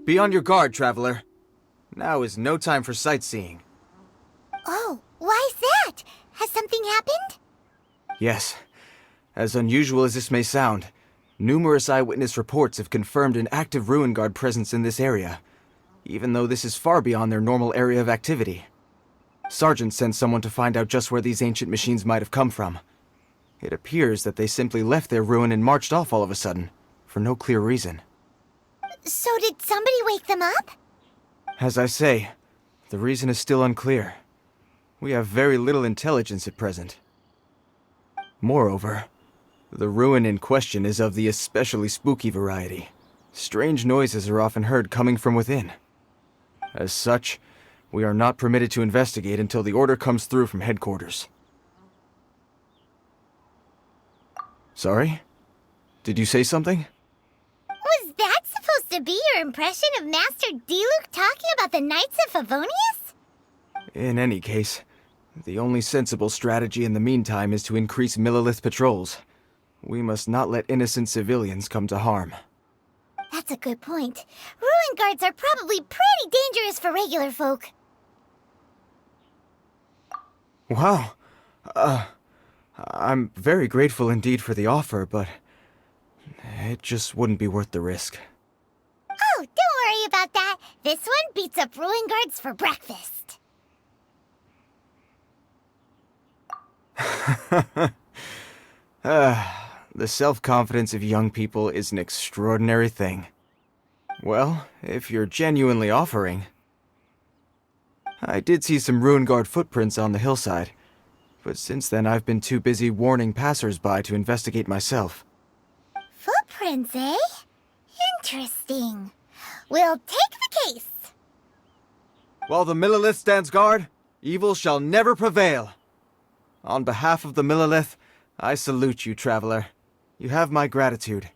Be on your guard, traveler. Now is no time for sightseeing. Oh, why's that? Has something happened? Yes. As unusual as this may sound, numerous eyewitness reports have confirmed an active Ruin Guard presence in this area, even though this is far beyond their normal area of activity. Sergeant sent someone to find out just where these ancient machines might have come from. It appears that they simply left their ruin and marched off all of a sudden, for no clear reason. So did somebody wake them up? As I say, the reason is still unclear. We have very little intelligence at present. Moreover, the ruin in question is of the especially spooky variety. Strange noises are often heard coming from within. As such, we are not permitted to investigate until the order comes through from headquarters. Sorry? Did you say something? Was that supposed to be your impression of Master Diluc talking about the Knights of Favonius? In any case, the only sensible strategy in the meantime is to increase Millilith patrols. We must not let innocent civilians come to harm. That's a good point. Ruin guards are probably pretty dangerous for regular folk. Wow. I'm very grateful indeed for the offer, but it just wouldn't be worth the risk. Oh, don't worry about that. This one beats up ruin guards for breakfast. The self-confidence of young people is an extraordinary thing. Well, if you're genuinely offering... I did see some Ruin Guard footprints on the hillside, but since then I've been too busy warning passers-by to investigate myself. Footprints, eh? Interesting. We'll take the case. While the Millilith stands guard, evil shall never prevail. On behalf of the Millilith, I salute you, traveler. You have my gratitude.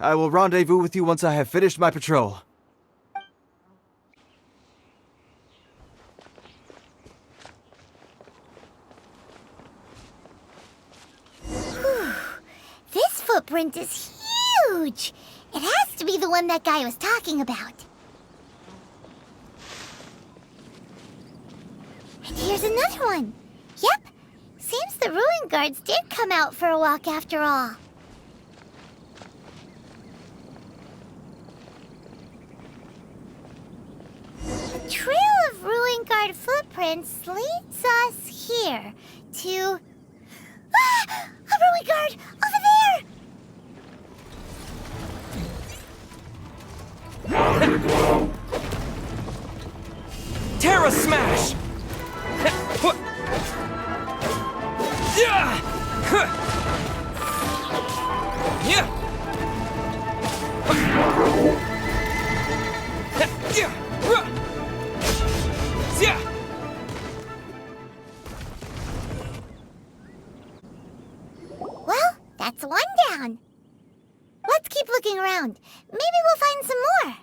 I will rendezvous with you once I have finished my patrol. This footprint is huge. It has to be the one that guy was talking about. And here's another one. Yep. Seems the ruin guards did come out for a walk after all. The trail of ruin guard footprints leads us here to... Ah! A ruin guard! Over there! Terra Smash! Well, that's one down. Let's keep looking around. Maybe we'll find some more.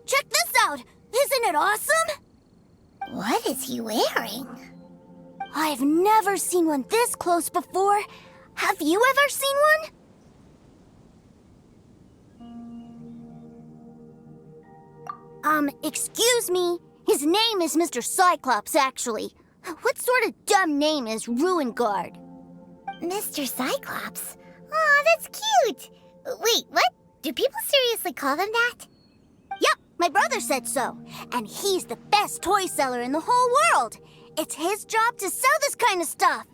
Check this out! Isn't it awesome? What is he wearing? I've never seen one this close before. Have you ever seen one? Excuse me. His name is Mr. Cyclops, actually. What sort of dumb name is Ruin Guard? Mr. Cyclops? Aw, that's cute! Wait, what? Do people seriously call him that? Yep, my brother said so. And he's the best toy seller in the whole world. It's his job to sell this kind of stuff.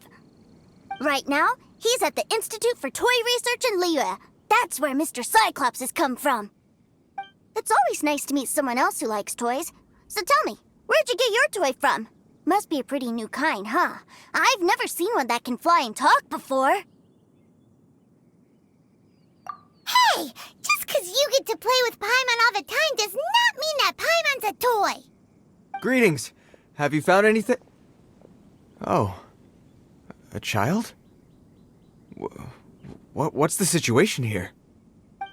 Right now, he's at the Institute for Toy Research in Liyue. That's where Mr. Cyclops has come from. It's always nice to meet someone else who likes toys. So tell me, where'd you get your toy from? Must be a pretty new kind, huh? I've never seen one that can fly and talk before. Hey! Just 'cause you get to play with Paimon all the time does not mean that Paimon's a toy! Greetings! Have you found anything? Oh. A child? What's the situation here?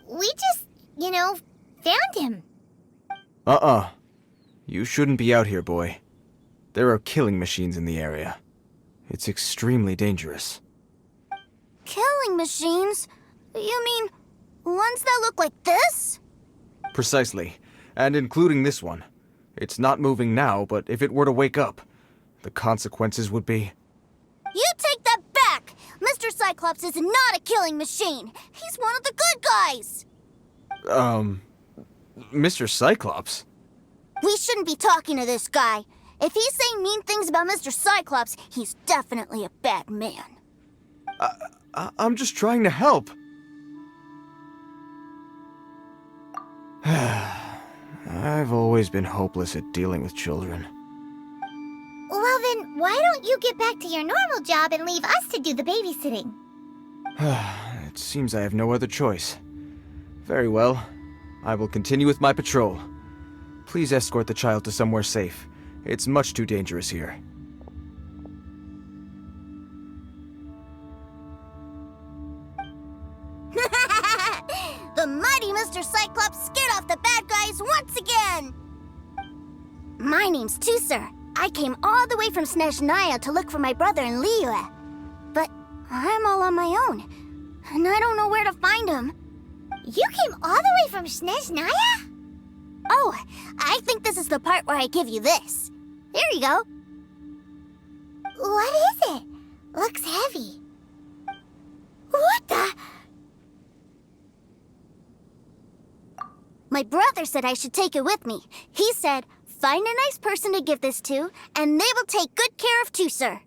We just, found him. You shouldn't be out here, boy. There are killing machines in the area. It's extremely dangerous. Killing machines? You mean ones that look like this? Precisely. And including this one. It's not moving now, but if it were to wake up, the consequences would be... You take that back! Mr. Cyclops is not a killing machine. He's one of the good guys. Mr. Cyclops? We shouldn't be talking to this guy. If he's saying mean things about Mr. Cyclops, he's definitely a bad man. I'm just trying to help. I've always been hopeless at dealing with children. Well then, why don't you get back to your normal job and leave us to do the babysitting? It seems I have no other choice. Very well. I will continue with my patrol. Please escort the child to somewhere safe. It's much too dangerous here. The mighty Mr. Cyclops scared off the bad guys once again! My name's Tusser. I came all the way from Snezhnaya to look for my brother in Liyue. But I'm all on my own, and I don't know where to find him. You came all the way from Snezhnaya? Oh, I think this is the part where I give you this. Here you go. What is it? Looks heavy. What the? My brother said I should take it with me. He said, find a nice person to give this to, and they will take good care of Tusser.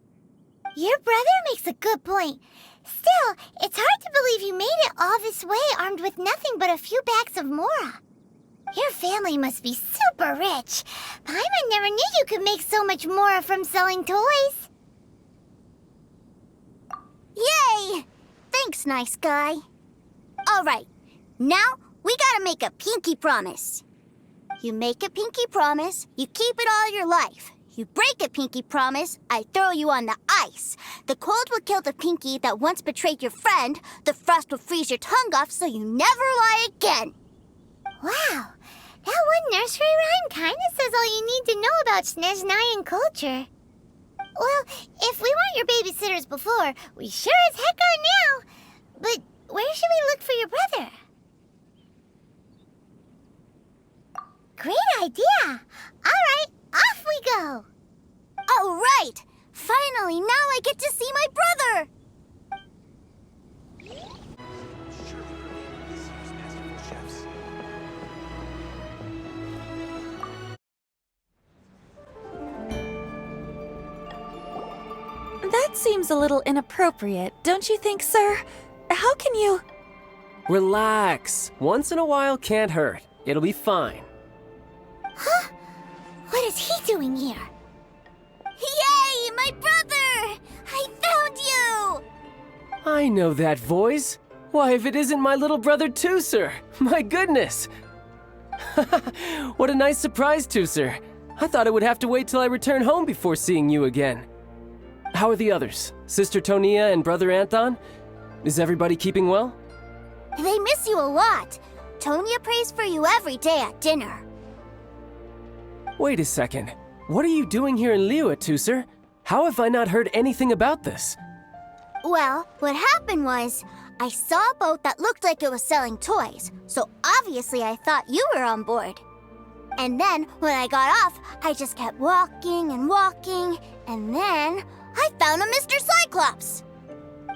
Your brother makes a good point. Still, it's hard to believe you made it all this way armed with nothing but a few bags of Mora. Your family must be super rich. Paimon never knew you could make so much Mora from selling toys. Yay! Thanks, nice guy. All right, now we gotta make a pinky promise. You make a pinky promise, you keep it all your life. You break a pinky promise, I throw you on the ice. The cold will kill the pinky that once betrayed your friend. The frost will freeze your tongue off so you never lie again. Wow, that one nursery rhyme kinda says all you need to know about Snezhnayan culture. Well, if we weren't your babysitters before, we sure as heck are now. But where should we look for your brother? Great idea! Alright, off we go! All right! Finally, now I get to see my brother! That seems a little inappropriate, don't you think, sir? How can you... Relax. Once in a while can't hurt. It'll be fine. Huh? What is he doing here? Yay, my brother! I found you! I know that voice. Why, if it isn't my little brother Tusser! My goodness! What a nice surprise, Tusser. I thought I would have to wait till I return home before seeing you again. How are the others? Sister Tonia and Brother Anton? Is everybody keeping well? They miss you a lot. Tonia prays for you every day at dinner. Wait a second. What are you doing here in Liyue, Tusser? How have I not heard anything about this? Well, what happened was, I saw a boat that looked like it was selling toys, so obviously I thought you were on board. And then, when I got off, I just kept walking and walking, and then I found a Mr. Cyclops!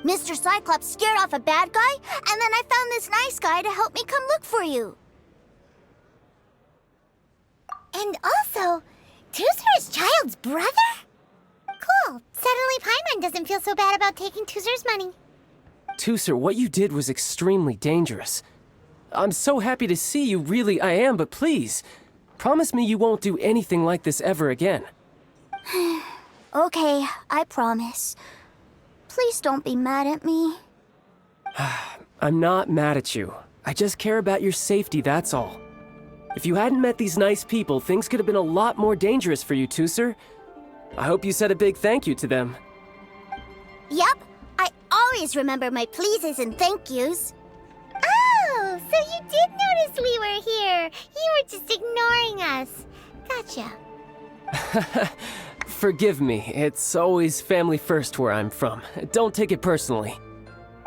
Mr. Cyclops scared off a bad guy, and then I found this nice guy to help me come look for you. And also, Tusser is Childe's brother? Cool. Suddenly Paimon doesn't feel so bad about taking Tusser's money. Tusser, what you did was extremely dangerous. I'm so happy to see you, really I am, but please, promise me you won't do anything like this ever again. Okay, I promise. Please don't be mad at me. I'm not mad at you. I just care about your safety, that's all. If you hadn't met these nice people, things could have been a lot more dangerous for you, Tusser. I hope you said a big thank you to them. Yep, always remember my pleases and thank yous. Oh, so you did notice we were here. You were just ignoring us. Gotcha. Forgive me, it's always family first where I'm from. Don't take it personally.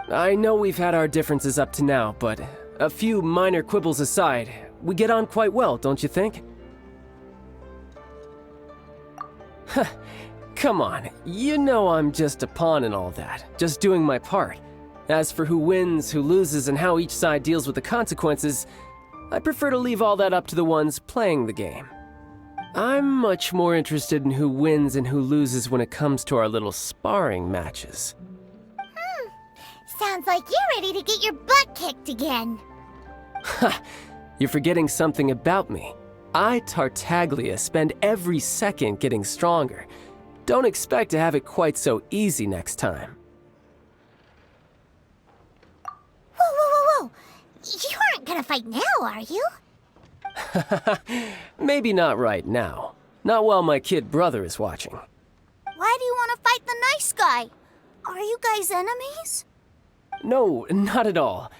I know we've had our differences up to now, but a few minor quibbles aside, we get on quite well, don't you think? Come on, you know I'm just a pawn and all that, just doing my part. As for who wins, who loses, and how each side deals with the consequences, I prefer to leave all that up to the ones playing the game. I'm much more interested in who wins and who loses when it comes to our little sparring matches. Sounds like you're ready to get your butt kicked again. Ha! You're forgetting something about me. I, Tartaglia, spend every second getting stronger. Don't expect to have it quite so easy next time. Whoa. You aren't gonna fight now, are you? Maybe not right now. Not while my kid brother is watching. Why do you want to fight the nice guy? Are you guys enemies? No, not at all.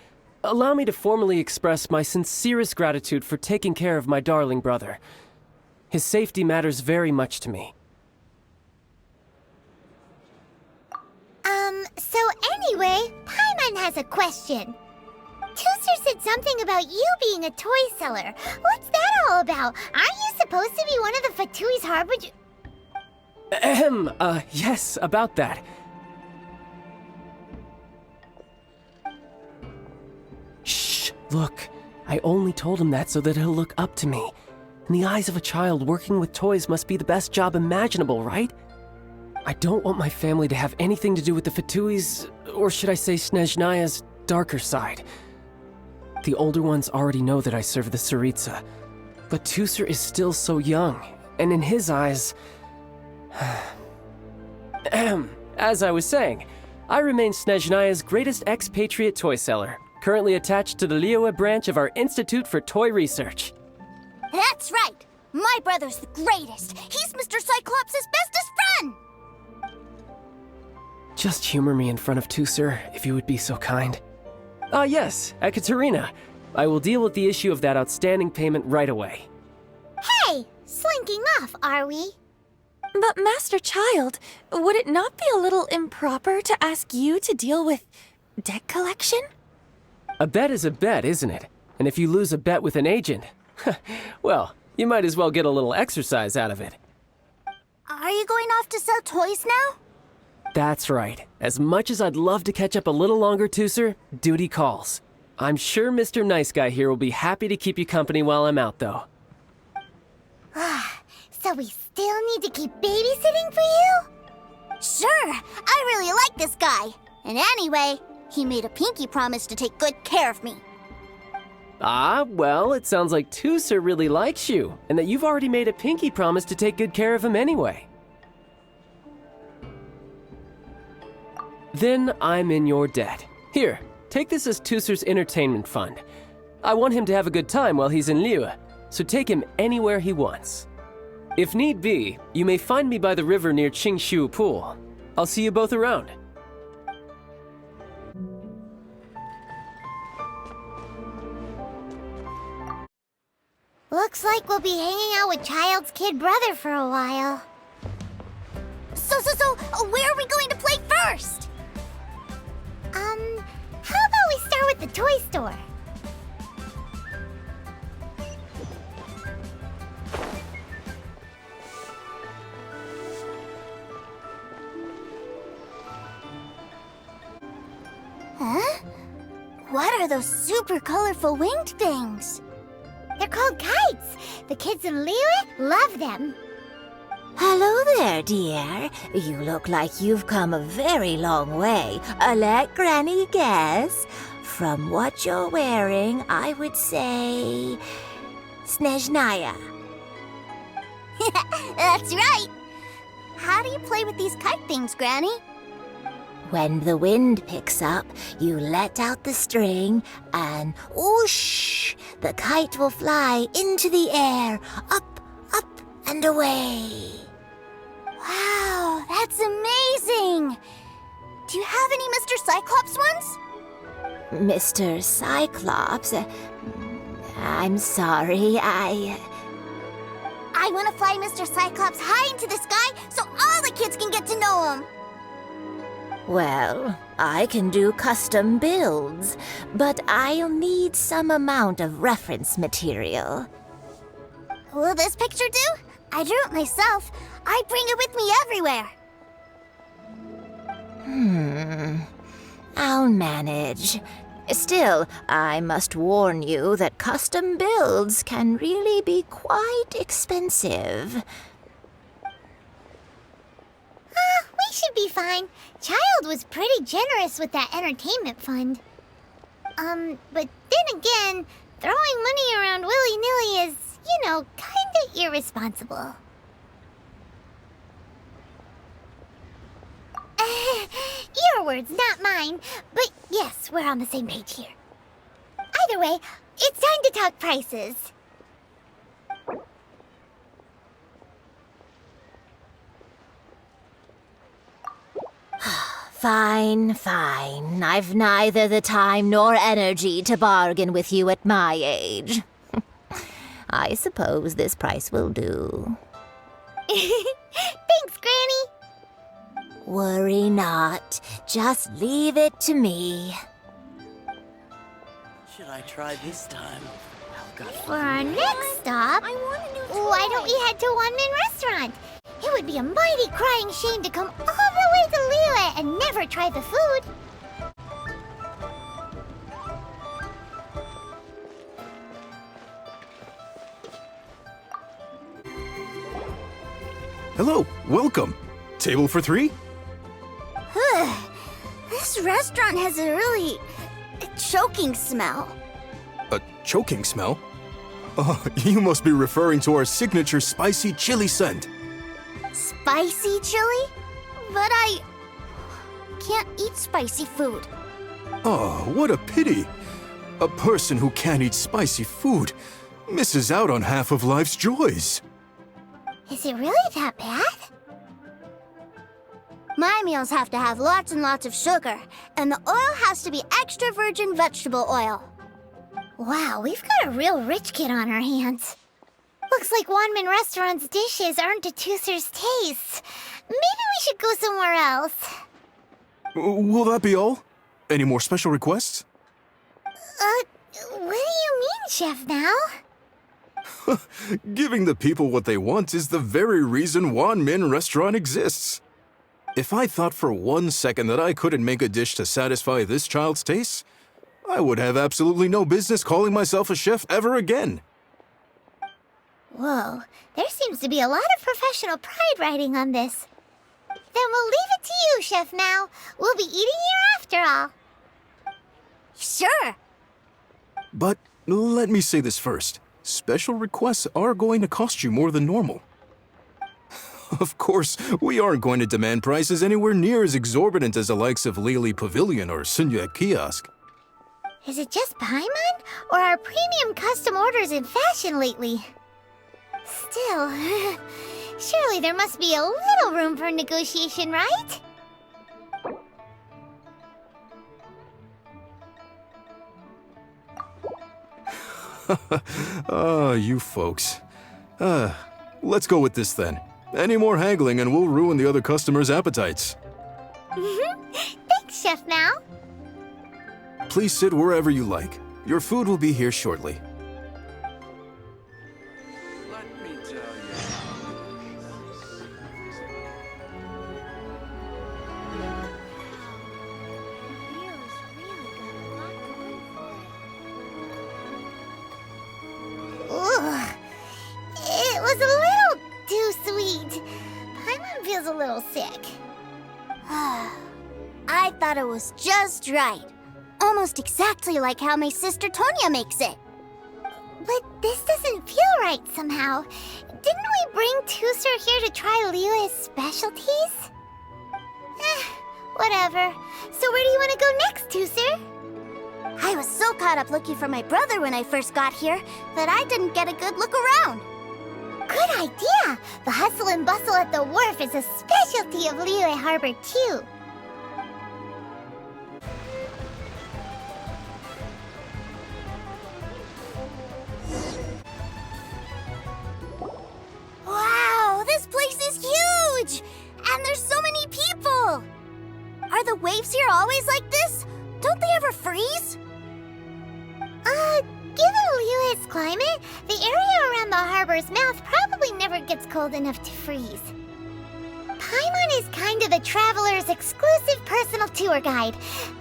Allow me to formally express my sincerest gratitude for taking care of my darling brother. His safety matters very much to me. So anyway, Paimon has a question. Tooser said something about you being a toy seller. What's that all about? Aren't you supposed to be one of the Fatui's harbinger? Yes, about that. Shh, look. I only told him that so that he'll look up to me. In the eyes of a child, working with toys must be the best job imaginable, right? I don't want my family to have anything to do with the Fatui's, or should I say Snezhnaya's, darker side. The older ones already know that I serve the Tsaritsa, but Tooser is still so young, and in his eyes... As I was saying, I remain Snezhnaya's greatest expatriate toy seller, currently attached to the Liyue branch of our Institute for Toy Research. That's right! My brother's the greatest! He's Mr. Cyclops' bestest friend! Just humor me in front of Tooser, if you would be so kind. Ah yes, Ekaterina. I will deal with the issue of that outstanding payment right away. Hey, slinking off, are we? But Master Childe, would it not be a little improper to ask you to deal with debt collection? A bet is a bet, isn't it? And if you lose a bet with an agent, well, you might as well get a little exercise out of it. Are you going off to sell toys now? That's right. As much as I'd love to catch up a little longer, Tooser, duty calls. I'm sure Mr. Nice Guy here will be happy to keep you company while I'm out, though. So we still need to keep babysitting for you? Sure, I really like this guy. And anyway, he made a pinky promise to take good care of me. Ah, well, it sounds like Tooser really likes you, and that you've already made a pinky promise to take good care of him anyway. Then I'm in your debt. Here, take this as Tooser's entertainment fund. I want him to have a good time while he's in Liyue, so take him anywhere he wants. If need be, you may find me by the river near Qingshu Pool. I'll see you both around. Looks like we'll be hanging out with Childe's kid brother for a while. So, where are we going to play first? How about we start with the toy store? Huh? What are those super colorful winged things? They're called kites. The kids in Liyue love them. Hello there, dear. You look like you've come a very long way. Let Granny guess. From what you're wearing, I would say... Snezhnaya. That's right. How do you play with these kite things, Granny? When the wind picks up, you let out the string and whoosh! The kite will fly into the air, up, and away. Wow, that's amazing! Do you have any Mr. Cyclops ones? Mr. Cyclops, I'm sorry, I want to fly Mr. Cyclops high into the sky so all the kids can get to know him. Well, I can do custom builds, but I'll need some amount of reference material. Will this picture do? I drew it myself. I bring it with me everywhere. I'll manage. Still, I must warn you that custom builds can really be quite expensive. We should be fine. Childe was pretty generous with that entertainment fund. But then again, throwing money around willy-nilly is, kinda irresponsible. Your words, not mine. But yes, we're on the same page here. Either way, it's time to talk prices. Fine. I've neither the time nor energy to bargain with you at my age. I suppose this price will do. Thanks, Granny. Worry not. Just leave it to me. Should I try this time? For our next stop, why don't we head to One-Man Restaurant? It would be a mighty crying shame to come all the way to Liyue and never try the food. Hello, welcome. Table for 3? This restaurant has a really choking smell. A choking smell? Oh, you must be referring to our signature spicy chili scent. Spicy chili? But I can't eat spicy food. Oh, what a pity. A person who can't eat spicy food misses out on half of life's joys. Is it really that bad? My meals have to have lots and lots of sugar, and the oil has to be extra virgin vegetable oil. Wow, we've got a real rich kid on our hands. Looks like One-Man Restaurant's dishes aren't to Tooser's taste. Maybe we should go somewhere else. Will that be all? Any more special requests? What do you mean, Chef Now? Giving the people what they want is the very reason One-Man Restaurant exists. If I thought for 1 second that I couldn't make a dish to satisfy this child's taste, I would have absolutely no business calling myself a chef ever again. Whoa, there seems to be a lot of professional pride riding on this. Then we'll leave it to you, Chef Now. We'll be eating here after all. Sure. But let me say this first. Special requests are going to cost you more than normal. Of course, we aren't going to demand prices anywhere near as exorbitant as the likes of Lily Pavilion or Sunya Kiosk. Is it just Paimon, or are premium custom orders in fashion lately? Still, surely there must be a little room for negotiation, right? You folks. Let's go with this then. Any more haggling and we'll ruin the other customers' appetites. Thanks, Chef Now. Please sit wherever you like. Your food will be here shortly. Let me tell you. Ugh. It was a little too sweet. Paimon feels a little sick. I thought it was just right. Almost exactly like how my sister Tonya makes it. But this doesn't feel right somehow. Didn't we bring Tooser here to try Liyue's specialties? Whatever. So where do you want to go next, Tooser? I was so caught up looking for my brother when I first got here that I didn't get a good look around. Good idea! The hustle and bustle at the wharf is a specialty of Liyue Harbor, too. huge! And there's so many people! Are the waves here always like this? Don't they ever freeze? Given Liyue's climate, the area around the harbor's mouth probably never gets cold enough to freeze. Paimon is kind of the traveler's exclusive personal tour guide,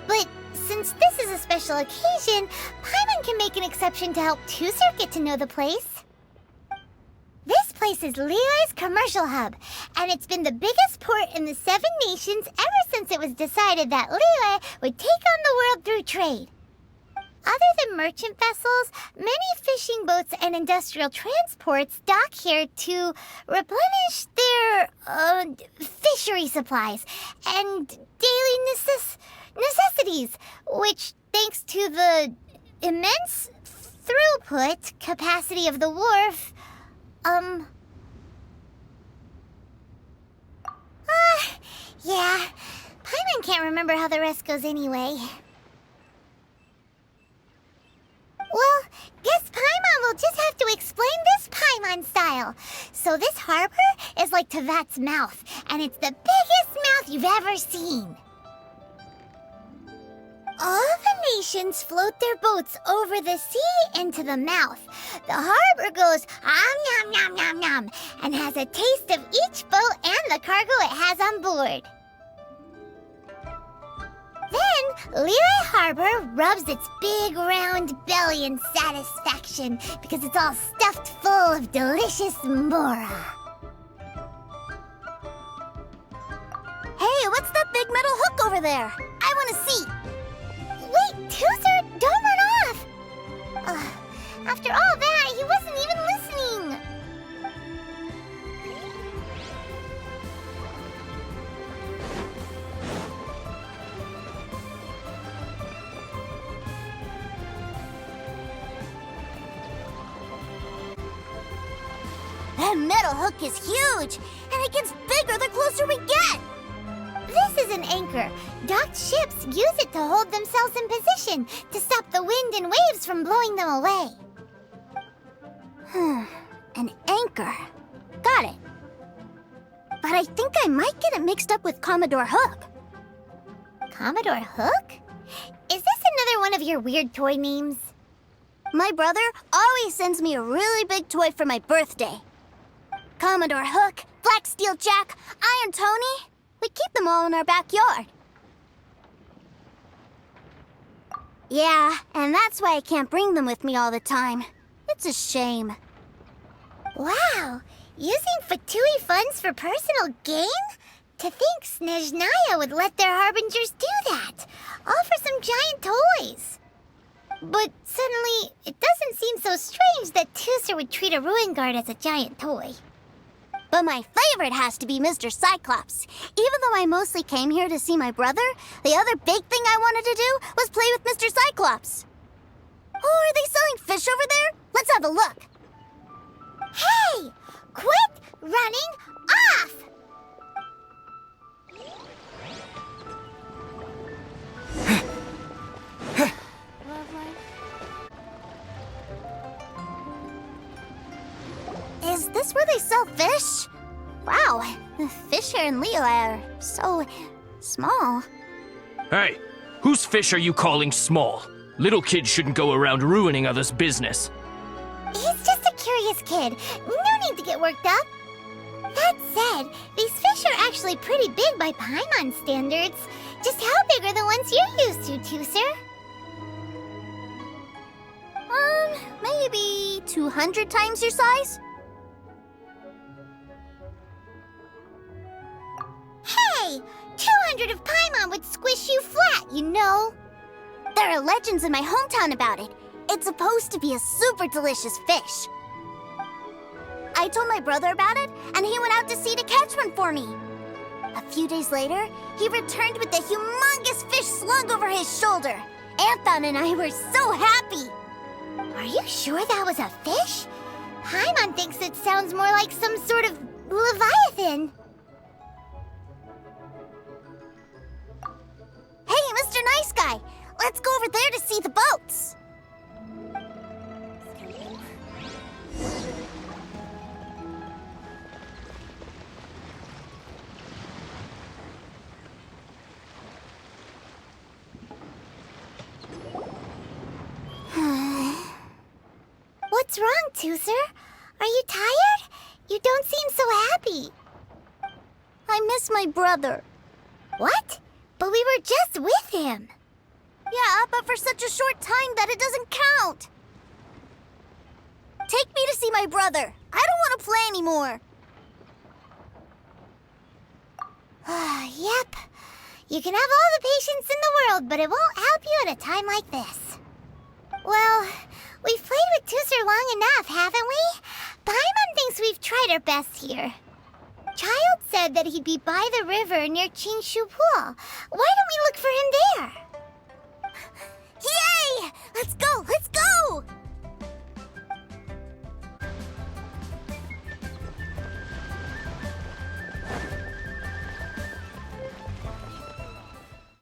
but since this is a special occasion, Paimon can make an exception to help Tusser get to know the place. This place is Liyue's commercial hub, and it's been the biggest port in the Seven Nations ever since it was decided that Liyue would take on the world through trade. Other than merchant vessels, many fishing boats and industrial transports dock here to replenish their, fishery supplies and daily necessities, which, thanks to the immense throughput capacity of the wharf, yeah, Paimon can't remember how the rest goes anyway. Well, guess Paimon will just have to explain this Paimon style. So this harbor is like Tevat's mouth, and it's the biggest mouth you've ever seen. All the nations float their boats over the sea into the mouth. The harbor goes nom nom nom nom and has a taste of each boat and the cargo it has on board. Then, Liyue Harbor rubs its big round belly in satisfaction because it's all stuffed full of delicious mora. Hey, what's that big metal hook over there? I want to see. Wait, Tusser, don't run off! After all that, he wasn't even listening. That metal hook is huge, and it gets bigger the closer we get. This is an anchor. Docked ships use it to hold themselves in position to stop the wind and waves from blowing them away. An anchor. Got it. But I think I might get it mixed up with Commodore Hook. Commodore Hook? Is this another one of your weird toy names? My brother always sends me a really big toy for my birthday. Commodore Hook, Black Steel Jack, Iron Tony. We keep them all in our backyard. Yeah, and that's why I can't bring them with me all the time. It's a shame. Wow! Using Fatui funds for personal gain? To think Snezhnaya would let their harbingers do that, all for some giant toys. But suddenly, it doesn't seem so strange that Tusser would treat a ruin guard as a giant toy. But my favorite has to be Mr. Cyclops. Even though I mostly came here to see my brother, the other big thing I wanted to do was play with Mr. Cyclops. Oh, are they selling fish over there? Let's have a look. Hey! Quit running off! Is this where they sell fish? Wow, the fish here in Liyue are so small. Hey, whose fish are you calling small? Little kids shouldn't go around ruining others' business. He's just a curious kid. No need to get worked up. That said, these fish are actually pretty big by Paimon standards. Just how big are the ones you're used to, Tusser? Maybe 200 times your size? Hey! 200 of Paimon would squish you flat, you know. There are legends in my hometown about it. It's supposed to be a super delicious fish. I told my brother about it, and he went out to sea to catch one for me. A few days later, he returned with a humongous fish slung over his shoulder. Anthon and I were so happy. Are you sure that was a fish? Paimon thinks it sounds more like some sort of leviathan. Hey, Mr. Nice Guy, let's go over there to see the boats. What's wrong, Tooser? Are you tired? You don't seem so happy. I miss my brother. What? But we were just with him. Yeah, but for such a short time that it doesn't count. Take me to see my brother. I don't want to play anymore. Yep. You can have all the patience in the world, but it won't help you at a time like this. Well, we've played with Tooser long enough, haven't we? Paimon thinks we've tried our best here. Childe said that he'd be by the river near Qingshu Pool. Why don't we look for him there?